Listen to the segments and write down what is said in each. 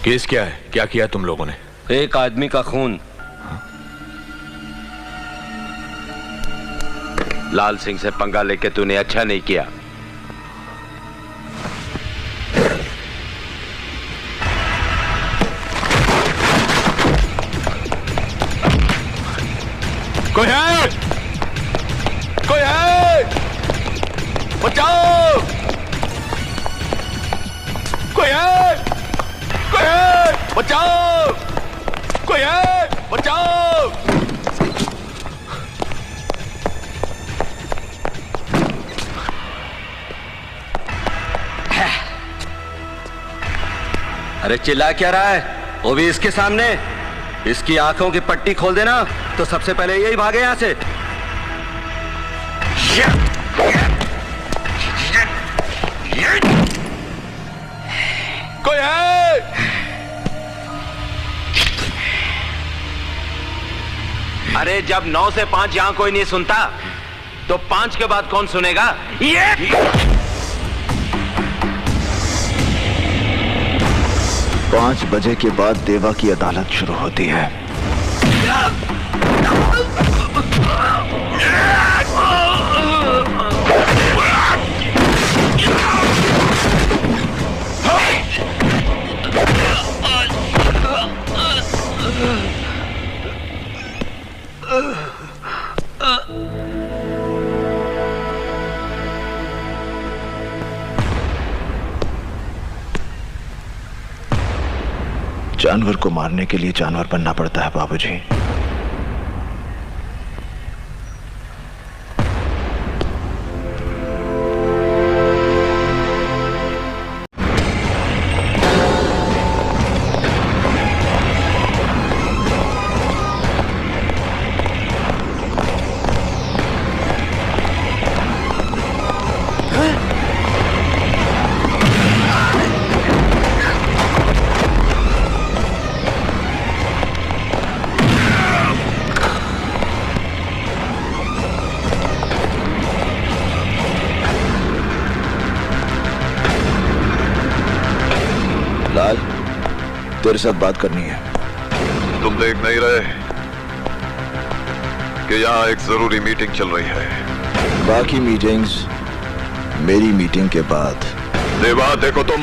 Case क्या है? क्या किया तुम लोगों ने? एक आदमी का खून। लाल सिंह से पंगा लेके तूने अच्छा नहीं किया। कोई है? कोई है? बचाओ! कोई है? कोई है? बचाओ! कोई है? बचाओ! अरे चिल्ला क्या रहा है? वो भी इसके सामने। इसकी आंखों की पट्टी खोल देना तो सबसे पहले यही भागे यहां से। कोई है? अरे जब 9 से 5 यहां कोई नहीं सुनता तो 5 के बाद कौन सुनेगा? ये 5 बजे के बाद देवा की अदालत शुरू होती है। जानवर को मारने के लिए जानवर बनना पड़ता है बाबूजी। तेरे साथ बात करनी है। तुम देख नहीं रहे कि यहाँ एक जरूरी मीटिंग चल रही है? बाकी मीटिंग्स मेरी मीटिंग के बाद। देवा देखो तुम,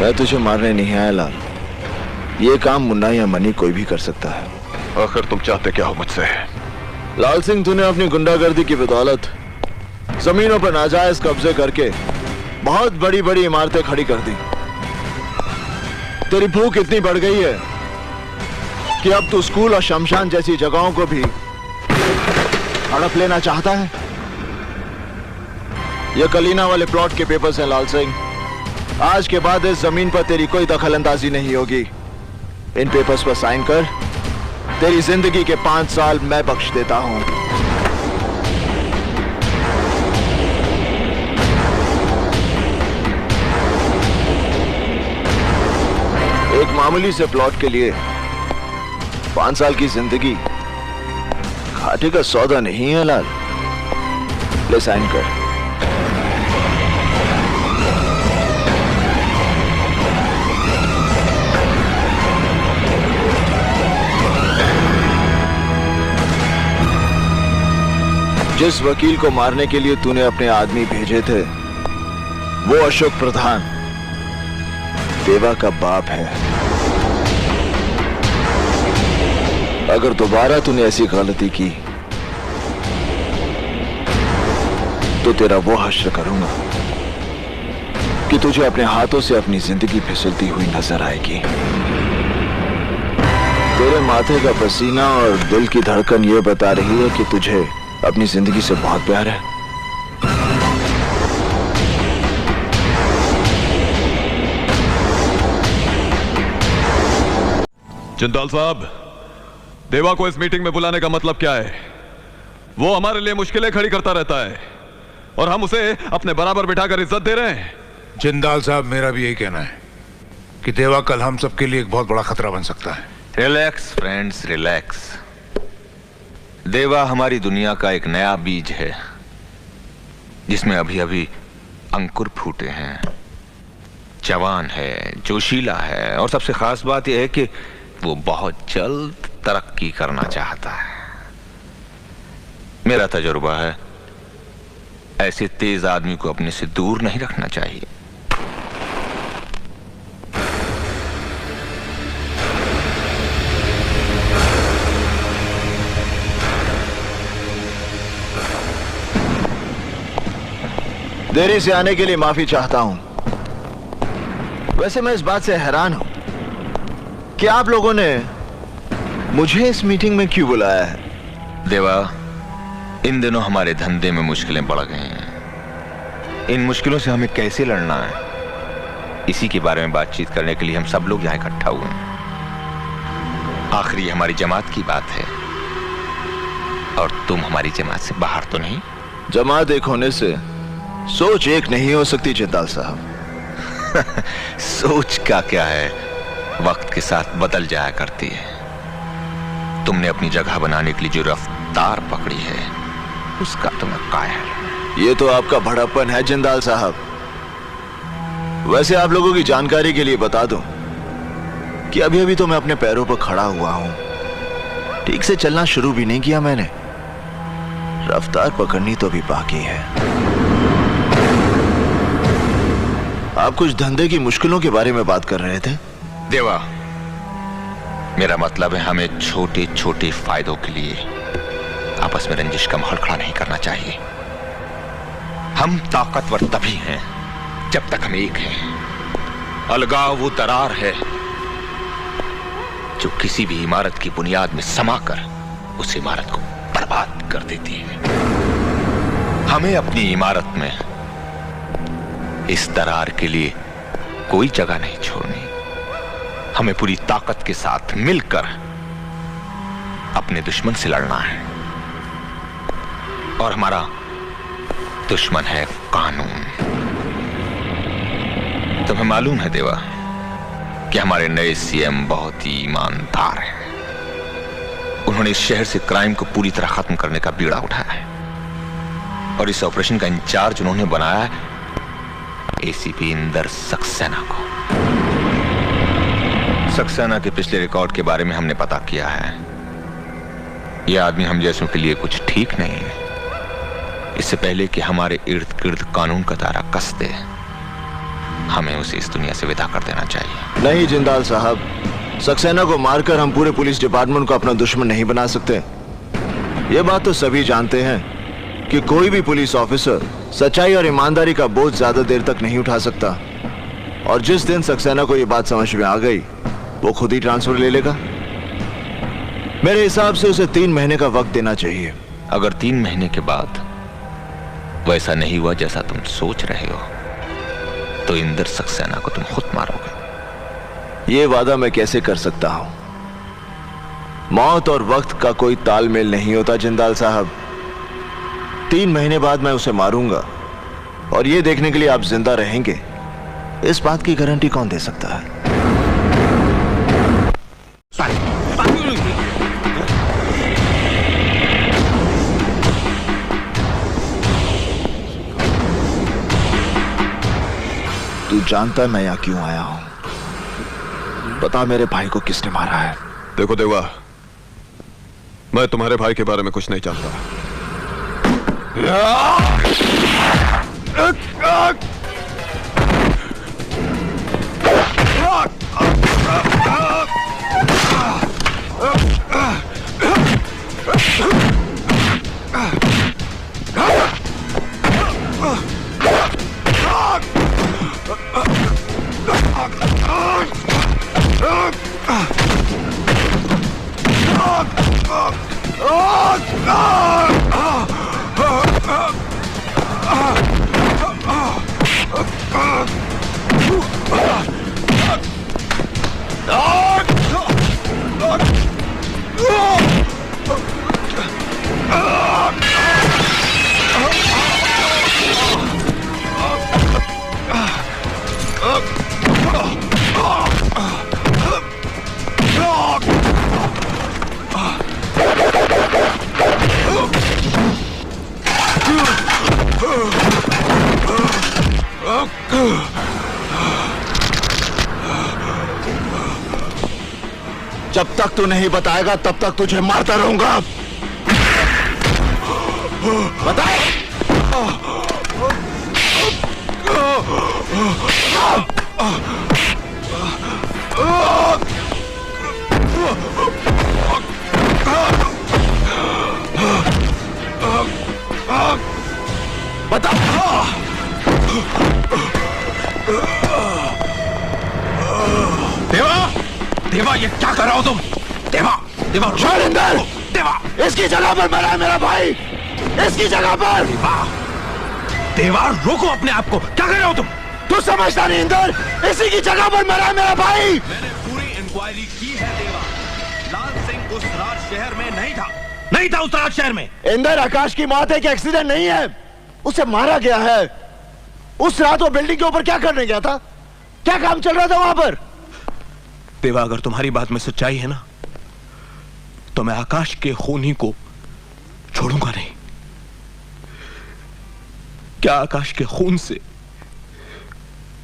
मैं तुझे मारने नहीं आया लाल। ये काम मुन्ना या मनी कोई भी कर सकता है। आखिर तुम चाहते क्या हो मुझसे? लाल सिंह, तूने अपनी गुंडागर्दी की बदौलत जमीनों पर नाजायज कब्जे करके बहुत बड़ी बड़ी इमारतें खड़ी कर दी। तेरी भूख इतनी बढ़ गई है कि अब तू स्कूल और शमशान जैसी जगहों को भी हड़प लेना चाहता है। ये कलीना वाले प्लॉट के पेपर्स हैं लाल सिंह। आज के बाद इस जमीन पर तेरी कोई दखलंदाजी नहीं होगी। इन पेपर्स पर साइन कर। तेरी जिंदगी के 5 साल मैं बख्श देता हूं। एक मामूली से प्लॉट के लिए 5 साल की जिंदगी घाटे का सौदा नहीं है लाल। ले साइन कर। जिस वकील को मारने के लिए तूने अपने आदमी भेजे थे वो अशोक प्रधान देवा का बाप है। अगर दोबारा तूने ऐसी गलती की तो तेरा वो हश्र करूंगा कि तुझे अपने हाथों से अपनी जिंदगी फिसलती हुई नजर आएगी। तेरे माथे का पसीना और दिल की धड़कन ये बता रही है कि तुझे अपनी जिंदगी से बहुत प्यार है। जिंदाल साहब, देवा को इस मीटिंग में बुलाने का मतलब क्या है? वो हमारे लिए मुश्किलें खड़ी करता रहता है और हम उसे अपने बराबर बिठाकर इज्जत दे रहे हैं। जिंदाल साहब, मेरा भी यही कहना है कि देवा कल हम सबके लिए एक बहुत बड़ा खतरा बन सकता है। Relax friends, relax. देवा हमारी दुनिया का एक नया बीज है जिसमें अभी अभी अंकुर फूटे हैं, जवान है, जोशीला है, और सबसे खास बात यह है कि वो बहुत जल्द तरक्की करना चाहता है। मेरा तजुर्बा है, ऐसे तेज आदमी को अपने से दूर नहीं रखना चाहिए। देरी से आने के लिए माफी चाहता हूं। वैसे मैं इस बात से हैरान हूं कि आप लोगों ने मुझे इस मीटिंग में क्यों बुलाया है। देवा, इन दिनों हमारे धंधे में मुश्किलें बढ़ गई हैं। इन मुश्किलों से हमें कैसे लड़ना है, इसी के बारे में बातचीत करने के लिए हम सब लोग यहां इकट्ठा हुए हैं। आखिर ये हमारी जमात की बात है, और तुम हमारी जमात से बाहर तो नहीं। जमात एक होने से सोच एक नहीं हो सकती जिंदाल साहब। सोच का क्या है, वक्त के साथ बदल जाया करती है। तुमने अपनी जगह बनाने के लिए जो रफ्तार पकड़ी है, उसका तुम्हें कायल। ये तो आपका बड़प्पन है जिंदाल साहब। वैसे आप लोगों की जानकारी के लिए बता दूं कि अभी अभी तो मैं अपने पैरों पर खड़ा हुआ हूं। ठीक से चलना शुरू भी नहीं किया मैंने, रफ्तार पकड़नी तो भी बाकी है। आप कुछ धंधे की मुश्किलों के बारे में बात कर रहे थे। देवा, मेरा मतलब है हमें छोटे छोटे फायदों के लिए आपस में रंजिश का माहौल खड़ा नहीं करना चाहिए। हम ताकतवर तभी हैं जब तक हम एक हैं। अलगाव वो दरार है जो किसी भी इमारत की बुनियाद में समाकर उस इमारत को बर्बाद कर देती है। हमें अपनी इमारत में इस दरार के लिए कोई जगह नहीं छोड़नी। हमें पूरी ताकत के साथ मिलकर अपने दुश्मन से लड़ना है, और हमारा दुश्मन है कानून। तुम्हें मालूम है देवा कि हमारे नए सीएम बहुत ही ईमानदार हैं। उन्होंने इस शहर से क्राइम को पूरी तरह खत्म करने का बीड़ा उठाया है, और इस ऑपरेशन का इंचार्ज उन्होंने बनाया है एसीपी इंदर सक्सेना को। सक्सेना के पिछले रिकॉर्ड के बारे में हमने पता किया है। यह आदमी हम जैसों के लिए कुछ ठीक नहीं है। इससे पहले कि हमारे इर्द गिर्द कानून का दायरा कस दे, हमें उसे इस दुनिया से विदा कर देना चाहिए। नहीं जिंदाल साहब, सक्सेना को मारकर हम पूरे पुलिस डिपार्टमेंट को अपना दुश्मन नहीं बना सकते। यह बात तो सभी जानते हैं कि कोई भी पुलिस ऑफिसर सच्चाई और ईमानदारी का बोझ ज्यादा देर तक नहीं उठा सकता, और जिस दिन सक्सेना को यह बात समझ में आ गई, वो खुद ही ट्रांसफर ले लेगा। मेरे हिसाब से उसे 3 महीने का वक्त देना चाहिए। अगर 3 महीने के बाद वैसा नहीं हुआ जैसा तुम सोच रहे हो, तो इंदर सक्सेना को तुम खुद मारोगे। यह वादा मैं कैसे कर सकता हूं? मौत और वक्त का कोई तालमेल नहीं होता जिंदाल साहब। 3 महीने बाद मैं उसे मारूंगा, और यह देखने के लिए आप जिंदा रहेंगे, इस बात की गारंटी कौन दे सकता है? तू जानता है मैं यहां क्यों आया हूं? बता मेरे भाई को किसने मारा है। देखो देवा, मैं तुम्हारे भाई के बारे में कुछ नहीं जानता। जब तक तू नहीं बताएगा तब तक तुझे मारता रहूंगा। बता। बता। देवा, देवा ये क्या कर रहा हो तुम? देवा, देवा शैलेंद्र, देवा, इसकी जगह पर मरा है मेरा भाई, इसकी जगह पर। देवा, देवा रोको अपने आप को, क्या कर रहे हो तुम? तू समझता नहीं इंदर, इसी की जगह पर मरा है मेरा भाई। मैंने पूरी इंक्वायरी की है देवा। लाल सिंह उस रात शहर में नहीं था उस रात शहर में। इंदर, आकाश की मौत एक एक्सीडेंट नहीं है, उसे मारा गया है। उस रात वो बिल्डिंग के ऊपर क्या करने गया था? क्या काम चल रहा था वहां पर? देवा, अगर तुम्हारी बात में सच्चाई है ना, तो मैं आकाश के खूनी को छोड़ूंगा नहीं। क्या आकाश के खून से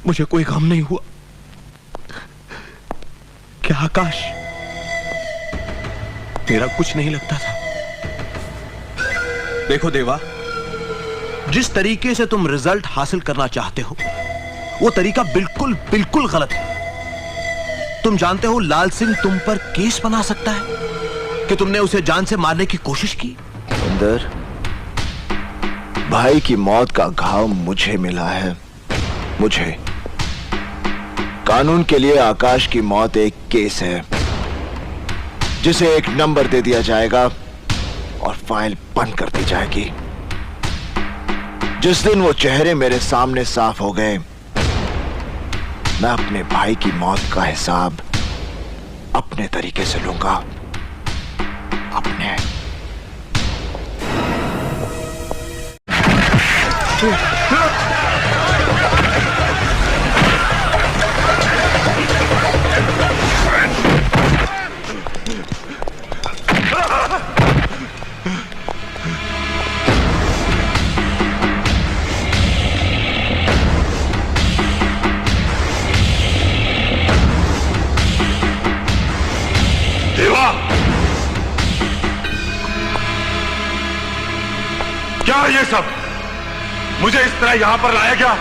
मुझे कोई गम नहीं हुआ? क्या आकाश मेरा कुछ नहीं लगता था? देखो देवा, जिस तरीके से तुम रिजल्ट हासिल करना चाहते हो वो तरीका बिल्कुल बिल्कुल गलत है। तुम जानते हो लाल सिंह तुम पर केस बना सकता है कि तुमने उसे जान से मारने की कोशिश की। इंदर, भाई की मौत का घाव मुझे मिला है, मुझे। कानून के लिए आकाश की मौत एक केस है जिसे एक नंबर दे दिया जाएगा और फाइल बंद कर दी जाएगी। जिस दिन वो चेहरे मेरे सामने साफ हो गए, मैं अपने भाई की मौत का हिसाब अपने तरीके से लूंगा, अपने। देवा, क्या ये सब? मुझे इस तरह यहां पर लाया क्या?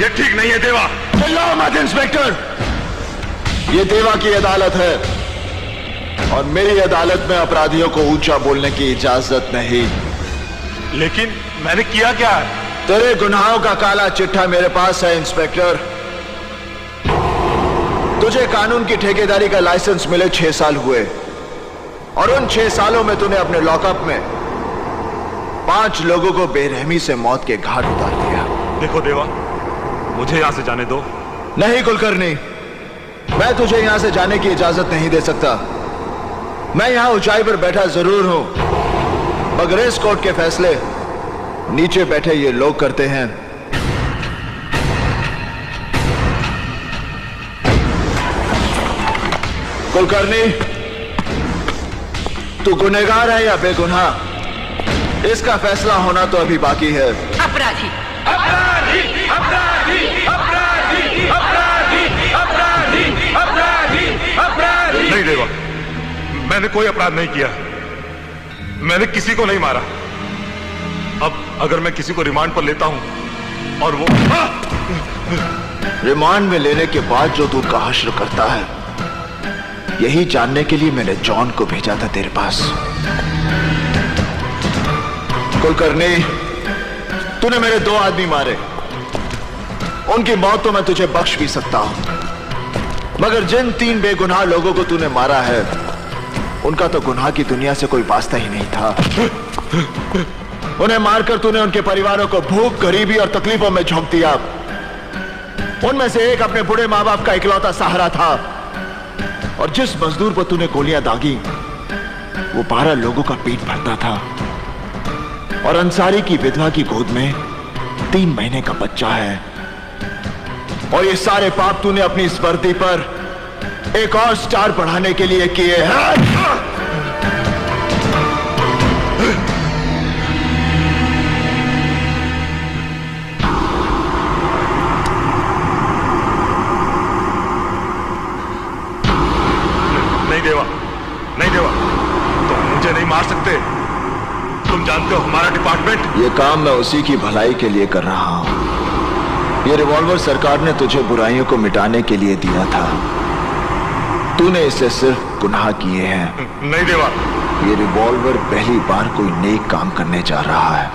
ये ठीक नहीं है देवा। चिल्लाओ मत इंस्पेक्टर, ये देवा की अदालत है और मेरी अदालत में अपराधियों को ऊंचा बोलने की इजाजत नहीं। लेकिन मैंने किया क्या है? तेरे गुनाहों का काला चिट्ठा मेरे पास है इंस्पेक्टर। तुझे कानून की ठेकेदारी का लाइसेंस मिले 6 साल हुए और उन 6 सालों में तूने अपने लॉकअप में 5 लोगों को बेरहमी से मौत के घाट उतार दिया। देखो देवा, मुझे यहां से जाने दो। नहीं कुलकर्णी, मैं तुझे यहां से जाने की इजाजत नहीं दे सकता। मैं यहां ऊंचाई पर बैठा जरूर हूं, मगर इस कोर्ट के फैसले नीचे बैठे ये लोग करते हैं। कुलकर्णी, तू गुनहगार है या बेगुनाह, इसका फैसला होना तो अभी बाकी है। अपराधी अपराधी अपराधी अपराधी अपराधी अपराधी अपराधी अपराधी। नहीं देवा, मैंने कोई अपराध नहीं किया, मैंने किसी को नहीं मारा। अब अगर मैं किसी को रिमांड पर लेता हूं और वो रिमांड में लेने के बाद जो तू का हश्र करता है, यही जानने के लिए मैंने जॉन को भेजा था तेरे पास। कुलकर्णी, तूने मेरे 2 आदमी मारे, उनकी मौत तो मैं तुझे बख्श भी सकता हूं, मगर जिन 3 बेगुनाह लोगों को तूने मारा है, उनका तो गुनाह की दुनिया से कोई वास्ता ही नहीं था। उन्हें मारकर तूने उनके परिवारों को भूख, गरीबी और तकलीफों में झोंक दिया। उनमें से एक अपने बूढ़े मां बाप का इकलौता सहारा था और जिस मजदूर पर तूने गोलियां दागी, वो 12 लोगों का पेट भरता था और अंसारी की विधवा की गोद में 3 महीने का बच्चा है। और ये सारे पाप तूने अपनी इस वर्दी पर एक और स्टार बढ़ाने के लिए किए हैं। तुम जानते हो हमारा डिपार्टमेंट। ये काम मैं उसी की भलाई के लिए कर रहा हूं। ये रिवॉल्वर सरकार ने तुझे बुराइयों को मिटाने के लिए दिया था। तूने इससे सिर्फ गुनाह किए हैं। नहीं देवा। ये रिवॉल्वर पहली बार कोई नेक काम करने जा रहा है।